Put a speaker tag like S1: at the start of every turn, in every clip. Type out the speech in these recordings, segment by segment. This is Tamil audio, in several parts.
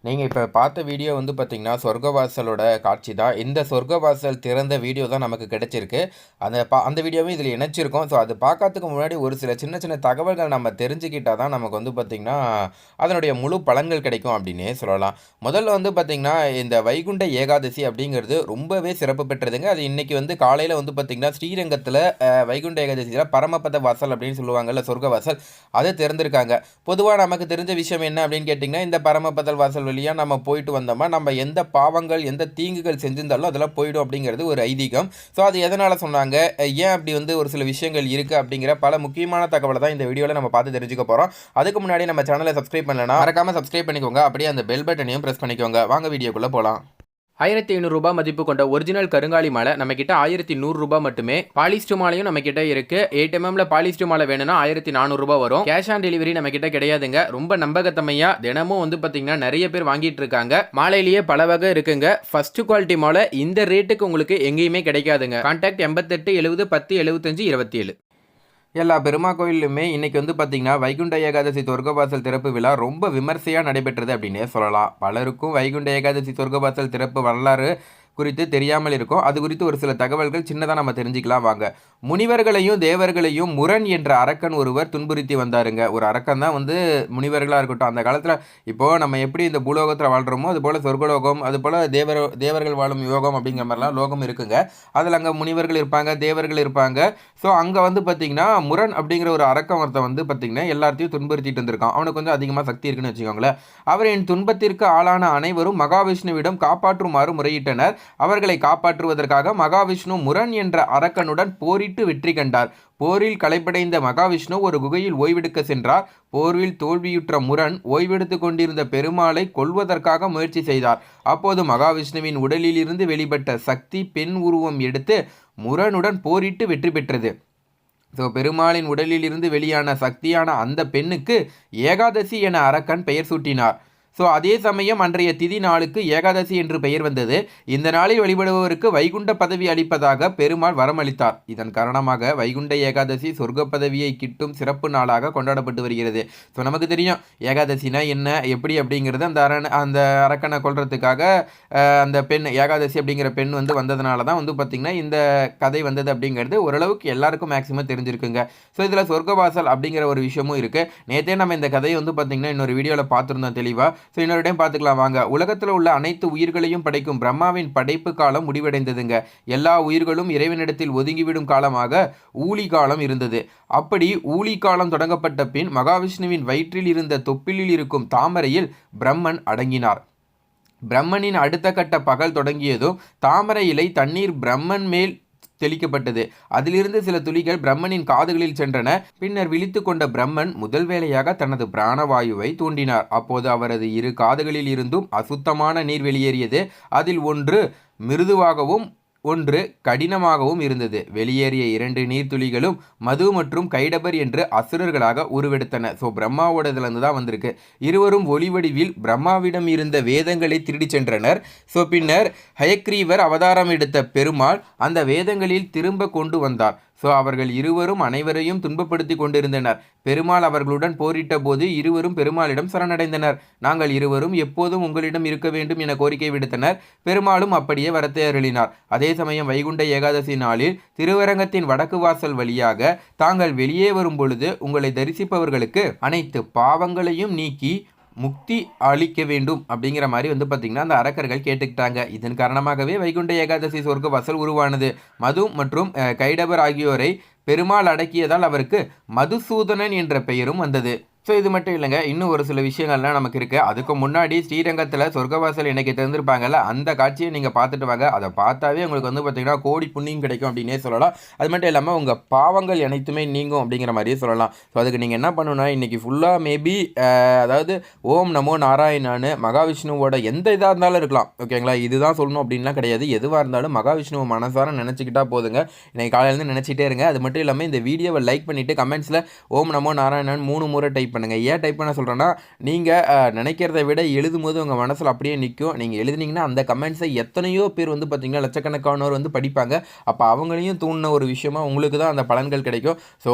S1: நீங்கள் இப்போ பார்த்த வீடியோ வந்து பார்த்திங்கன்னா சொர்க்கவாசலோட காட்சி தான். இந்த சொர்க்கவாசல் திறந்த வீடியோ தான் நமக்கு கிடைச்சிருக்கு. அந்த வீடியோவும் இதில் இணைச்சிருக்கோம். ஸோ அது பார்க்கறதுக்கு முன்னாடி ஒரு சில சின்ன சின்ன தகவல்கள் நம்ம தெரிஞ்சுக்கிட்டால் தான் நமக்கு வந்து பார்த்திங்கன்னா அதனுடைய முழு பலன்கள் கிடைக்கும் அப்படின்னே சொல்லலாம். முதல்ல வந்து பார்த்திங்கன்னா இந்த வைகுண்ட ஏகாதசி அப்படிங்கிறது ரொம்பவே சிறப்பு பெற்றதுங்க. அது இன்றைக்கி வந்து காலையில் வந்து பார்த்திங்கன்னா ஸ்ரீரங்கத்தில் வைகுண்ட ஏகாதசியில் பரமபத வாசல் அப்படின்னு சொல்லுவாங்கல்ல, சொர்க்கவாசல், அதை திறந்திருக்காங்க. பொதுவாக நமக்கு தெரிஞ்ச விஷயம் என்ன அப்படின்னு கேட்டிங்கன்னா, இந்த பரமபத வாசல் வழியாக நம்ம போயிட்டு வந்தோமா நம்ம எந்த பாவங்கள் எந்த தீங்குகள் செஞ்சிருந்தாலும் அதெல்லாம் போயிடும் அப்படிங்கிறது ஒரு ஐதீகம். ஸோ அது எதனால் சொன்னாங்க, ஏன் அப்படி வந்து ஒரு சில விஷயங்கள் இருக்குது அப்படிங்கிற பல முக்கியமான தகவலை தான் இந்த வீடியோவில் நம்ம பார்த்து தெரிஞ்சுக்க போகிறோம். அதுக்கு முன்னாடி நம்ம சேனலை சப்ஸ்கிரைப் பண்ணலன்னா மறக்காமல் சப்ஸ்கிரைப் பண்ணிக்கோங்க. அப்படியே அந்த பெல் பட்டனையும் ப்ரெஸ் பண்ணிக்கோங்க. வாங்க வீடியோக்குள்ளே போகலாம்.
S2: 1500 ரூபாய் மதிப்பு கொண்ட ஒரிஜினல் கருங்காலி மாலை நம்ம கிட்ட 1100 ரூபாய் மட்டுமே. பாலிஸ்டர் மாலையும் நம்ம கிட்ட இருக்கு. 8 mm பாலிஸ்டர் மாலை வேணும்னா 1400 ரூபாய் வரும். கேஷ் ஆன் டெலிவரி நம்ம கிட்ட கிடையாதுங்க. ரொம்ப நம்பகத்தமையா தினமும் வந்து பாத்தீங்கன்னா நிறைய பேர் வாங்கிட்டு இருக்காங்க. மாலையிலேயே பல வகை இருக்குங்க. ஃபர்ஸ்ட் குவாலிட்டி மாலை இந்த ரேட்டுக்கு உங்களுக்கு எங்கேயுமே கிடைக்காதுங்க. கான்டாக்ட் 88 70 10 75 27.
S1: எல்லா பெருமா கோயிலுமே இன்றைக்கி வந்து பார்த்திங்கன்னா வைகுண்ட ஏகாதசி சொர்க்கவாசல் திறப்பு விழா ரொம்ப விமர்சையாக நடைபெற்றது அப்படின்னே சொல்லலாம். பலருக்கும் வைகுண்ட ஏகாதசி சொர்க்கவாசல் திறப்பு வரலாறு குறித்து தெரியாமல் இருக்கும். அது குறித்து ஒரு சில தகவல்கள் சின்னதாக நம்ம தெரிஞ்சுக்கலாம் வாங்க. முனிவர்களையும் தேவர்களையும் முரண் என்ற அரக்கன் ஒருவர் துன்புறுத்தி வந்தாருங்க. ஒரு அரக்கன் தான் வந்து முனிவர்களாக இருக்கட்டும். அந்த காலத்தில் இப்போது நம்ம எப்படி இந்த பூலோகத்தில் வாழ்கிறோமோ அதுபோல் சொர்க்கலோகம், அதுபோல் தேவர்கள் வாழும் யோகம் அப்படிங்கிற மாதிரிலாம் லோகம் இருக்குங்க. அதில் அங்கே முனிவர்கள் இருப்பாங்க, தேவர்கள் இருப்பாங்க. ஸோ அங்கே வந்து பார்த்திங்கன்னா முரண் அப்படிங்கிற ஒரு அரக்கன் ஒருத்தன் வந்து பார்த்திங்கன்னா எல்லாத்தையும் துன்புறுத்திட்டு இருந்திருக்கான். அவனுக்கு கொஞ்சம் அதிகமாக சக்தி இருக்குன்னு வச்சுக்கோங்களேன். அவரின் துன்பத்திற்கு ஆளான அனைவரும் மகாவிஷ்ணுவிடம் காப்பாற்றுமாறு முறையிட்டனர். அவர்களை காப்பாற்றுவதற்காக மகாவிஷ்ணு முரண் என்ற அரக்கனுடன் போரிட்டு வெற்றி கண்டார். போரில் களைப்படைந்த மகாவிஷ்ணு ஒரு குகையில் ஓய்வெடுக்க சென்றார். போரில் தோல்வியுற்ற முரண் ஓய்வெடுத்து கொண்டிருந்த பெருமாளை கொல்வதற்காக முயற்சி செய்தார். அப்போது மகாவிஷ்ணுவின் உடலில் இருந்து வெளிப்பட்ட சக்தி பெண் உருவம் எடுத்து முரணுடன் போரிட்டு வெற்றி பெற்றது. ஸோ பெருமாளின் உடலில் இருந்து வெளியான சக்தியான அந்த பெண்ணுக்கு ஏகாதசி என அரக்கன் பெயர் சூட்டினார். ஸோ அதே சமயம் அன்றைய திதி நாளுக்கு ஏகாதசி என்று பெயர் வந்தது. இந்த நாளில் வழிபடுபவருக்கு வைகுண்ட பதவி அளிப்பதாக பெருமாள் வரமளித்தார். இதன் காரணமாக வைகுண்ட ஏகாதசி சொர்க்க பதவியை கிட்டும் சிறப்பு நாளாக கொண்டாடப்பட்டு வருகிறது. ஸோ நமக்கு தெரியும் ஏகாதசினா என்ன எப்படி அப்படிங்கிறது. அந்த அரக்கனை கொல்றதுக்காக அந்த பெண் ஏகாதசி அப்படிங்கிற பெண் வந்து வந்ததுனால தான் வந்து பார்த்திங்கன்னா இந்த கதை வந்தது அப்படிங்கிறது ஓரளவுக்கு எல்லாருக்கும் மேக்ஸிமம் தெரிஞ்சிருக்குங்க. ஸோ இதில் சொர்க்கவாசல் அப்படிங்கிற ஒரு விஷயமும் இருக்குது. நேற்றே நம்ம இந்த கதையை வந்து பார்த்திங்கன்னா இன்னொரு வீடியோவில் பார்த்துருந்தோம் தெளிவாக. ஸோ இன்னொரு டைம் பார்த்துக்கலாம் வாங்க. உலகத்தில் உள்ள அனைத்து உயிர்களையும் படைக்கும் பிரம்மாவின் படைப்பு காலம் முடிவடைந்ததுங்க. எல்லா உயிர்களும் இறைவனிடத்தில் ஒதுங்கிவிடும் காலமாக ஊழி காலம் இருந்தது. அப்படி ஊழி காலம் தொடங்கப்பட்ட பின் மகாவிஷ்ணுவின் வயிற்றில் இருந்த தொப்பிலில் இருக்கும் தாமரையில் பிரம்மன் அடங்கினார். பிரம்மனின் அடுத்த கட்ட பகல் தொடங்கியதும் தாமரை இலை தண்ணீர் பிரம்மன் மேல் தெளிக்கப்பட்டது. அதிலிருந்து சில துளிகள் பிரம்மனின் காதுகளில் சென்றன. பின்னர் விழித்து கொண்ட பிரம்மன் முதல் வேளையாக தனது பிராணவாயுவை தூண்டினார். அப்போது அவரது இரு காதுகளில் இருந்தும் அசுத்தமான நீர் வெளியேறியது. அதில் ஒன்று மிருதுவாகவும் ஒன்று கடினமாகவும் இருந்தது. வெளியேறிய 2 நீர்த்துளிகளும் மது மற்றும் கைடபர் என்று அசுரர்களாக உருவெடுத்தன. ஸோ பிரம்மாவோட இதுலேருந்து தான் வந்திருக்கு. இருவரும் ஒளி வடிவில் பிரம்மாவிடம் இருந்த வேதங்களை திருடி சென்றனர். ஸோ பின்னர் ஹயக்ரீவர் அவதாரம் எடுத்த பெருமாள் அந்த வேதங்களில் திரும்ப கொண்டு வந்தார். ஸோ அவர்கள் இருவரும் அனைவரையும் துன்பப்படுத்தி கொண்டிருந்தனர். பெருமாள் அவர்களுடன் போரிட்ட போது இருவரும் பெருமாளிடம் சரணடைந்தனர். நாங்கள் இருவரும் எப்போதும் உங்களிடம் இருக்க வேண்டும் என கோரிக்கை விடுத்தனர். பெருமாளும் அப்படியே வரத்தை அருளினார். அதே சமயம் வைகுண்ட ஏகாதசி நாளில் திருவரங்கத்தின் வடக்கு வாசல் வழியாக தாங்கள் வெளியே வரும் பொழுது உங்களை தரிசிப்பவர்களுக்கு அனைத்து பாவங்களையும் நீக்கி முக்தி அளிக்க வேண்டும் அப்படிங்கிற மாதிரி வந்து பார்த்திங்கன்னா அந்த அரக்கர்கள் கேட்டுக்கிட்டாங்க. இதன் காரணமாகவே வைகுண்ட ஏகாதசி சொர்க்க வாசல் உருவானது. மது மற்றும் கைடபர் ஆகியோரை பெருமாள் அடக்கியதால் அவருக்கு மதுசூதனன் என்ற பெயரும் வந்தது. ஸோ இது மட்டும் இல்லைங்க, இன்னும் ஒரு சில விஷயங்கள்லாம் நமக்கு இருக்குது. அதுக்கு முன்னாடி ஸ்ரீரங்கத்தில் சொர்க்கவாசல் இன்றைக்கி திறந்திருப்பாங்கல்ல, அந்த காட்சியை நீங்கள் பார்த்துட்டு வாங்க. அதை பார்த்தாவே உங்களுக்கு வந்து பார்த்திங்கன்னா கோடி புண்ணியம் கிடைக்கும் அப்படின்னே சொல்லலாம். அது மட்டும் இல்லாமல் உங்கள் பாவங்கள் அனைத்துமே நீங்கும் அப்படிங்கிற மாதிரியே சொல்லலாம். ஸோ அதுக்கு நீங்கள் என்ன பண்ணணும்னா இன்றைக்கி ஃபுல்லாக மேபி அதாவது ஓம் நமோ நாராயணான்னு மகாவிஷ்ணுவோட எந்த இதாக இருந்தாலும் இருக்கலாம், ஓகேங்களா? இதுதான் சொல்லணும் அப்படின்லாம் கிடையாது. எதுவாக இருந்தாலும் மகாவிஷ்ணுவை மனசார நினச்சிக்கிட்டா போதுங்க. இன்றைக்கி காலையிலேருந்து நினச்சிட்டே இருங்க. அது மட்டும் இல்லாமல் இந்த வீடியோவை லைக் பண்ணிவிட்டு கமெண்ட்ஸில் ஓம் நமோ நாராயணன் 3 முறை டைப் பண்ணுங்கள். ஏன் டைப் பண்ண சொல்கிறேன்னா, நீங்கள் நினைக்கிறத விட எழுதும்போது உங்கள் மனசில் அப்படியே நிற்கும். நீங்கள் எழுதுனீங்கன்னா அந்த கமெண்ட்ஸை எத்தனையோ பேர் வந்து பார்த்திங்கன்னா லட்சக்கணக்கானோர் வந்து படிப்பாங்க. அப்போ அவங்களையும் தூண்டின ஒரு விஷயமா உங்களுக்கு தான் அந்த பலன்கள் கிடைக்கும். ஸோ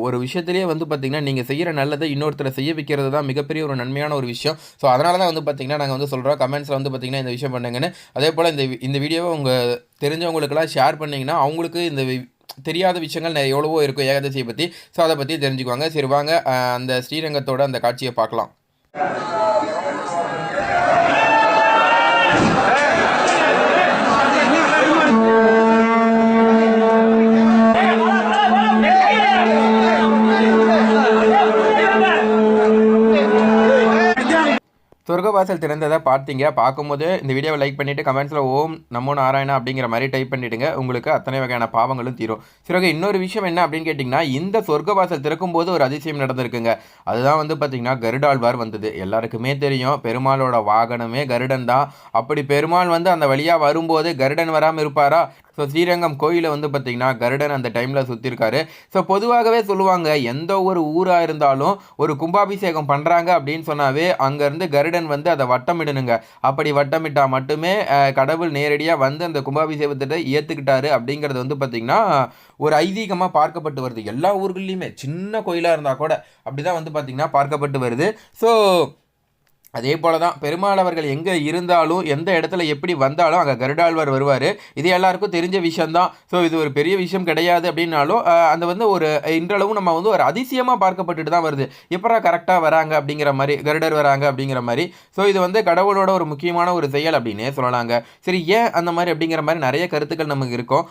S1: ஒரு விஷயத்திலேயே வந்து பார்த்திங்கன்னா நீங்கள் செய்கிற நல்லதை இன்னொருத்தரை செய்ய வைக்கிறது தான் மிகப்பெரிய ஒரு நன்மையான ஒரு விஷயம். ஸோ அதனால தான் வந்து பார்த்திங்கன்னா நாங்கள் வந்து சொல்கிறோம், கமெண்ட்ஸில் வந்து பார்த்திங்கன்னா இந்த விஷயம் பண்ணுங்கன்னு. அதே போல் இந்த வீடியோவை உங்கள் தெரிஞ்சவங்களுக்கெல்லாம் ஷேர் பண்ணிங்கன்னா அவங்களுக்கு இந்த தெரியாத விஷயங்கள் எவ்வளவோ இருக்கும் ஏகாதசியை பற்றி. ஸோ அதை பற்றி தெரிஞ்சுக்குவாங்க. சரி வாங்க அந்த ஸ்ரீரங்கத்தோட அந்த காட்சியை பார்க்கலாம். சொர்க்கவாசல் திறந்ததை பார்த்தீங்க. பார்க்கும்போது இந்த வீடியோவை லைக் பண்ணிவிட்டு கமெண்ட்ஸில் ஓம் நமோ நாராயணா அப்படிங்கிற மாதிரி டைப் பண்ணிவிடுங்க. உங்களுக்கு அத்தனை வகையான பாவங்களும் தீரும். சரி ஓகே, இன்னொரு விஷயம் என்ன அப்படின்னு கேட்டிங்கன்னா, இந்த சொர்க்கவாசல் திறக்கும்போது ஒரு அதிசயம் நடந்திருக்குங்க. அதுதான் வந்து பார்த்திங்கன்னா கருடாழ்வார் வந்தது. எல்லாருக்குமே தெரியும், பெருமாளோட வாகனமே கருடன் தான். அப்படி பெருமாள் வந்து அந்த வழியாக வரும்போது கருடன் வராமல் இருப்பாரா? ஸோ ஸ்ரீரங்கம் கோயிலை வந்து பார்த்திங்கன்னா கருடன் அந்த டைமில் சுற்றிருக்காரு. ஸோ பொதுவாகவே சொல்லுவாங்க, எந்த ஒரு ஊராக இருந்தாலும் ஒரு கும்பாபிஷேகம் பண்ணுறாங்க அப்படின்னு சொன்னாவே அங்கேருந்து கருடன் வந்து அதை வட்டமிடணுங்க. அப்படி வட்டமிட்டால் மட்டுமே கடவுள் நேரடியாக வந்து அந்த கும்பாபிஷேகத்தை ஏற்றுக்கிட்டாரு அப்படிங்கிறது வந்து பார்த்திங்கன்னா ஒரு ஐதீகமாக பார்க்கப்பட்டு வருது. எல்லா ஊர்கள்லையுமே சின்ன கோயிலாக இருந்தால் கூட அப்படி தான் வந்து பார்த்திங்கன்னா பார்க்கப்பட்டு வருது. ஸோ அதே போல தான் பெருமாள் அவர்கள் எங்கே இருந்தாலும் எந்த இடத்துல எப்படி வந்தாலும் அங்கே கருடாழ்வார் வருவார். இது எல்லாருக்கும் தெரிஞ்ச விஷயந்தான். ஸோ இது ஒரு பெரிய விஷயம் கிடையாது அப்படின்னாலும் அந்த வந்து ஒரு இன்றளவும் நம்ம வந்து ஒரு அதிசயமாக பார்க்கப்பட்டுட்டு தான் வருது. எப்படா கரெக்டாக வராங்க அப்படிங்கிற மாதிரி, கருடர் வராங்க அப்படிங்கிற மாதிரி. ஸோ இது வந்து கடவுளோட ஒரு முக்கியமான ஒரு செயல் அப்படின்னே சொல்லலாங்க. சரி, ஏன் அந்த மாதிரி அப்படிங்கிற மாதிரி நிறைய கருத்துக்கள் நமக்கு இருக்கும்.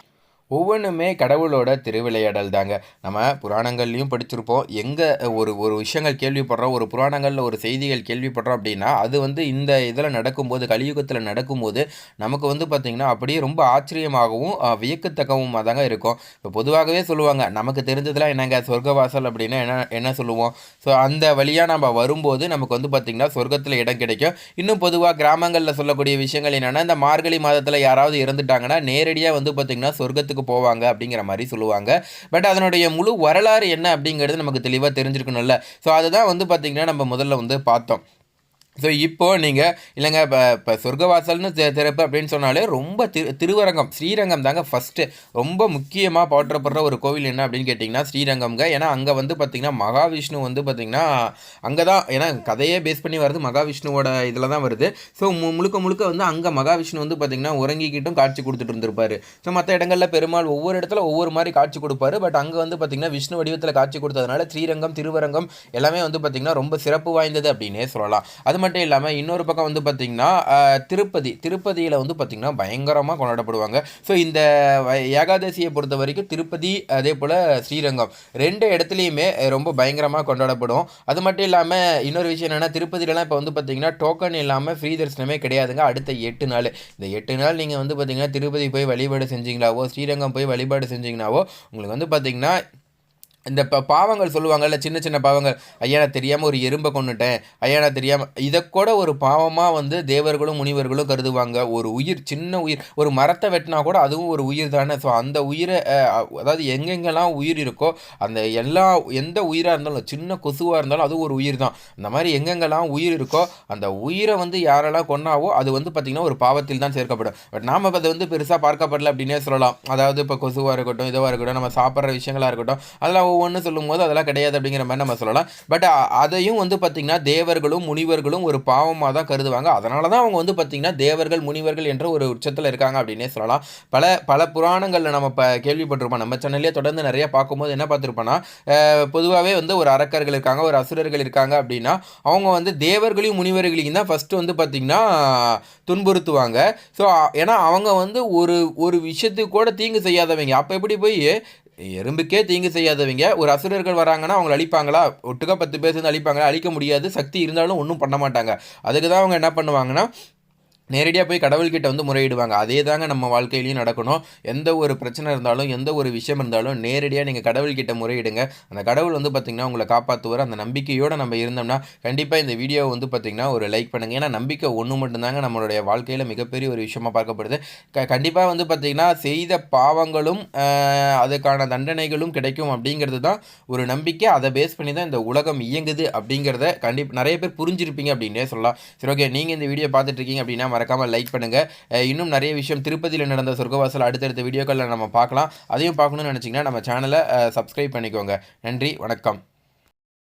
S1: ஒவ்வொன்றுமே கடவுளோட திருவிளையாடல் தாங்க. நம்ம புராணங்கள்லையும் படிச்சிருப்போம். எங்கே ஒரு விஷயங்கள் கேள்விப்படுறோம், ஒரு புராணங்களில் ஒரு செய்திகள் கேள்விப்படுறோம் அப்படின்னா அது வந்து இந்த இதில் நடக்கும்போது, கலியுகத்தில் நடக்கும்போது நமக்கு வந்து பார்த்திங்கன்னா அப்படியே ரொம்ப ஆச்சரியமாகவும் வியக்கத்தக்கவுமாக தாங்க இருக்கும். இப்போ பொதுவாகவே சொல்லுவாங்க, நமக்கு தெரிஞ்சதெல்லாம் என்னங்க சொர்க்கவாசல் அப்படின்னா என்ன சொல்லுவோம். ஸோ அந்த வழியாக நம்ம வரும்போது நமக்கு வந்து பார்த்திங்கன்னா சொர்க்கத்தில் இடம் கிடைக்கும். இன்னும் பொதுவாக கிராமங்களில் சொல்லக்கூடிய விஷயங்கள் என்னென்னா, இந்த மார்கழி மாதத்தில் யாராவது இறந்துட்டாங்கன்னா நேரடியாக வந்து பார்த்திங்கன்னா சொர்க்கத்துக்கு போவாங்க அப்படிங்கிற மாதிரி சொல்லுவாங்க. பட் அதனுடைய முழு வரலாறு என்ன அப்படிங்கிறது நமக்கு தெளிவாக தெரிஞ்சிருக்கணும்ல. ஸோ அதுதான் வந்து பார்த்திங்கன்னா நம்ம முதல்ல வந்து பார்த்தோம். ஸோ இப்போது நீங்கள் இல்லைங்க இப்போ சொர்க்கவாசல்னு திறப்பு அப்படின்னு சொன்னாலே ரொம்ப திருவரங்கம் ஸ்ரீரங்கம் தாங்க ஃபஸ்ட்டு ரொம்ப முக்கியமாக போற்றப்படுற ஒரு கோவில் என்ன அப்படின்னு கேட்டிங்கன்னா ஸ்ரீரங்கம்ங்க. ஏன்னா அங்கே வந்து பார்த்திங்கன்னா மகாவிஷ்ணு வந்து பார்த்திங்கன்னா அங்கே தான், ஏன்னா கதையே பேஸ் பண்ணி வருது மகாவிஷ்ணுவோட இதில் தான் வருது. ஸோ முழுக்க வந்து அங்கே மகாவிஷ்ணு வந்து பார்த்திங்கன்னா உறங்கிக்கிட்டும் காட்சி கொடுத்துட்டு இருந்திருப்பார். ஸோ மற்ற இடங்களில் பெருமாள் ஒவ்வொரு இடத்துல ஒவ்வொரு மாதிரி காட்சி கொடுப்பாரு. பட் அங்கே வந்து பார்த்திங்கன்னா விஷ்ணு வடிவத்தில் காட்சி கொடுத்ததுனால ஸ்ரீரங்கம் திருவரங்கம் எல்லாமே வந்து பார்த்திங்கன்னா ரொம்ப சிறப்பு வாய்ந்தது அப்படின்னே சொல்லலாம். அது மட்டும் இல்லாமல் இன்னொரு பக்கம் வந்து பார்த்திங்கன்னா திருப்பதியில் வந்து பார்த்திங்கன்னா பயங்கரமாக கொண்டாடப்படுவாங்க. ஸோ இந்த ஏகாதசியை பொறுத்த வரைக்கும் திருப்பதி அதே போல் ஸ்ரீரங்கம் ரெண்டு இடத்துலையுமே ரொம்ப பயங்கரமாக கொண்டாடப்படும். அது மட்டும் இல்லாமல் இன்னொரு விஷயம் என்னென்னா, திருப்பதியிலலாம் இப்போ வந்து பார்த்திங்கன்னா டோக்கன் இல்லாமல் ஃப்ரீ தரிசனமே கிடையாதுங்க. அடுத்த 8 நாள், இந்த 8 நாள் நீங்கள் வந்து பார்த்திங்கன்னா திருப்பதி போய் வழிபாடு செஞ்சிங்களாவோ ஸ்ரீரங்கம் போய் வழிபாடு செஞ்சிங்கனாவோ உங்களுக்கு வந்து பார்த்திங்கன்னா இந்த பாவங்கள் சொல்லுவாங்கல்ல, சின்ன சின்ன பாவங்கள், ஐயா நான் தெரியாமல் ஒரு எறும்பை கொண்டுட்டேன், ஐயா நான் தெரியாமல், இதை கூட ஒரு பாவமாக வந்து தேவர்களும் முனிவர்களும் கருதுவாங்க. ஒரு உயிர், சின்ன உயிர், ஒரு மரத்தை வெட்டினா கூட அதுவும் ஒரு உயிர் தானே. ஸோ அந்த உயிரை அதாவது எங்கெங்கெல்லாம் உயிர் இருக்கோ அந்த எந்த உயிராக இருந்தாலும், சின்ன கொசுவாக இருந்தாலும் அது ஒரு உயிர் தான். அந்த மாதிரி எங்கெங்கெல்லாம் உயிர் இருக்கோ அந்த உயிரை வந்து யாரெல்லாம் கொன்னாவோ அது வந்து பார்த்திங்கன்னா ஒரு பாவத்தில் தான் சேர்க்கப்படும். பட் நாம் அதை வந்து பெருசாக பார்க்கப்படல அப்படின்னே சொல்லலாம். அதாவது இப்போ கொசுவாக இருக்கட்டும், இதுவாக இருக்கட்டும், நம்ம சாப்பிட்ற விஷயங்களாக இருக்கட்டும், அதெல்லாம் ஒவ்வொன்று சொல்லும் போது அதெல்லாம் கிடையாது அப்படிங்கிற மாதிரி நம்ம சொல்லலாம். பட் அதையும் வந்து பார்த்திங்கன்னா தேவர்களும் முனிவர்களும் ஒரு பாவமாக தான் கருதுவாங்க. அதனால தான் அவங்க வந்து பார்த்திங்கன்னா தேவர்கள் முனிவர்கள் என்ற ஒரு உச்சத்தில் இருக்காங்க அப்படின்னே சொல்லலாம். பல புராணங்களில் நம்ம கேள்விப்பட்டிருப்போம். நம்ம சேனல்லே தொடர்ந்து நிறைய பார்க்கும்போது என்ன பார்த்துருப்போன்னா, பொதுவாகவே வந்து ஒரு அரக்கர்கள் இருக்காங்க, ஒரு அசுரர்கள் இருக்காங்க அப்படின்னா அவங்க வந்து தேவர்களையும் முனிவர்களையும் தான் ஃபஸ்ட்டு வந்து பார்த்திங்கன்னா துன்புறுத்துவாங்க. ஸோ ஏன்னா அவங்க வந்து ஒரு விஷயத்துக்கு கூட தீங்கு செய்யாதவங்க. அப்போ எப்படி போய் எறும்புக்கே தீங்கு செய்யாதவங்க ஒரு அசுரர்கள் வராங்கன்னா அவங்களை அழிப்பாங்களா? ஒட்டுக்கா 10 பேர் சேர்ந்து அழிப்பாங்களா? அழிக்க முடியாது. சக்தி இருந்தாலும் ஒன்றும் பண்ண மாட்டாங்க. அதுக்கு தான் அவங்க என்ன பண்ணுவாங்கன்னா நேரடியாக போய் கடவுள்கிட்ட வந்து முறையிடுவாங்க. அதே தாங்க நம்ம வாழ்க்கையிலயும் நடக்கணும். எந்த ஒரு பிரச்சனை இருந்தாலும், எந்த ஒரு விஷயம் இருந்தாலும் நேரடியா நீங்க கடவுள்கிட்ட முறையிடுங்க. அந்த கடவுள் வந்து பார்த்தீங்கன்னா, உங்கள காப்பாத்துவாரு. அந்த நம்பிக்கையோட நம்ம இருந்தோம்னா, கண்டிப்பா இந்த வீடியோவ வந்து பார்த்தீங்கன்னா, ஒரு லைக் பண்ணுங்க. ஏன்னா நம்பிக்கை ஒண்ணு மட்டும் தாங்க நம்மளுடைய வாழ்க்கையில மிகப்பெரிய ஒரு விஷயமா பார்க்கப்படுது. கண்டிப்பா வந்து பார்த்தீங்கன்னா, செய்த பாவங்களும் அதுக்கான தண்டனைகளும் கிடைக்கும் அப்படிங்கிறது தான் ஒரு நம்பிக்கை. அத பேஸ் பண்ணி தான் இந்த உலகம் இயங்குது அப்படிங்கிறத நெறைய பேர் புரிஞ்சிருப்பீங்க அப்படின்னே சொல்லலாம். சரி, ஓகே. நீங்க இந்த வீடியோ பார்த்துட்டு இருக்கீங்க அப்படின்னா மறக்காம லைக் பண்ணுங்க. இன்னும் நிறைய விஷயம் திருப்பதியில நடந்த சொர்க்கவாசல் அடுத்தடுத்த வீடியோக்கள்ல நம்ம பார்க்கலாம். அதையும் பார்க்கணும்னு நினைச்சீங்கன்னா நம்ம சேனலை சப்ஸ்கிரைப் பண்ணிக்கோங்க. நன்றி, வணக்கம்.